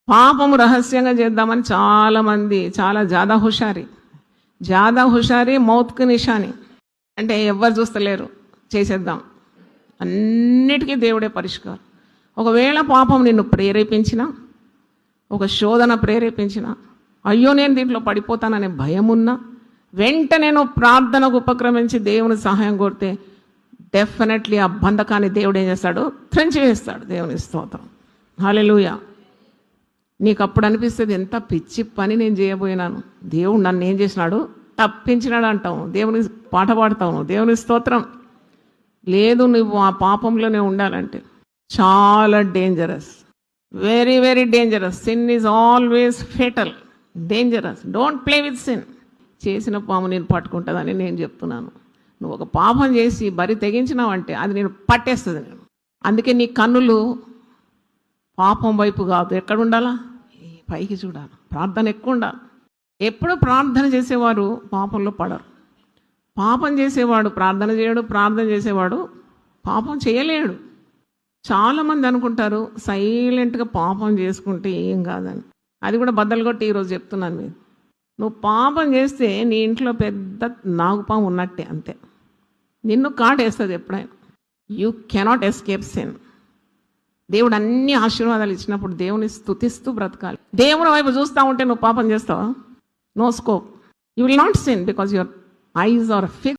పాపము రహస్యంగా చేద్దామని చాలామంది చాలా జాదా హుషారి మౌత్కి నిషాని, అంటే ఎవ్వరు చూస్తలేరు, చేసేద్దాం. అన్నిటికీ దేవుడే పరిష్కారం. ఒకవేళ పాపం నిన్ను ప్రేరేపించినా, ఒక శోధన ప్రేరేపించిన, అయ్యో నేను దీంట్లో పడిపోతాననే భయం ఉన్నా, వెంటనే నువ్వు ప్రార్థనకు ఉపక్రమించి దేవుని సహాయం కోరితే డెఫినెట్లీ ఆ బంధకాన్ని దేవుడు ఏం చేస్తాడు? త్రెంచి వేస్తాడు. దేవుని స్తోత్రం, హల్లెలూయా. నీకు అప్పుడు అనిపిస్తుంది, ఎంత పిచ్చి పని నేను చేయబోయినాను, దేవుడు నన్ను ఏం చేసినాడు? తప్పించినాడు అంటావు, దేవుని పాట పాడతావు, దేవుని స్తోత్రం. లేదు, నువ్వు ఆ పాపంలోనే ఉండాలంటే చాలా dangerous, very very dangerous. Sin is always fatal, dangerous. Don't play with sin. చేసిన పాము నేను పట్టుకుంటుందని నేను చెప్తున్నాను. నువ్వు ఒక పాపం చేసి బరి తెగించినావంటే అది నేను పట్టేస్తుంది. అందుకే నీ కన్నులు పాపం వైపు కాదు, ఎక్కడ ఉండాలా? పైకి చూడాలి. ప్రార్థన ఎక్కువ ఉండాలి. ఎప్పుడు ప్రార్థన చేసేవారు పాపంలో పడరు. పాపం చేసేవాడు ప్రార్థన చేయడు, ప్రార్థన చేసేవాడు పాపం చేయలేడు. చాలామంది అనుకుంటారు సైలెంట్గా పాపం చేసుకుంటే ఏం కాదని. అది కూడా బద్దలు కొట్టి ఈరోజు చెప్తున్నాను. మీరు నువ్వు పాపం చేస్తే నీ ఇంట్లో పెద్ద నాగుపాము ఉన్నట్టే, అంతే. నిన్ను కాటేస్తుంది ఎప్పుడైనా. You cannot escape sin. దేవుడు అన్ని ఆశీర్వాదాలు ఇచ్చినప్పుడు దేవుని స్తుతిస్తూ బ్రతకాలి. దేవుని వైపు చూస్తూ ఉంటే నువ్వు పాపం చేస్తావా? No scope. You will not sin because your eyes are fixed.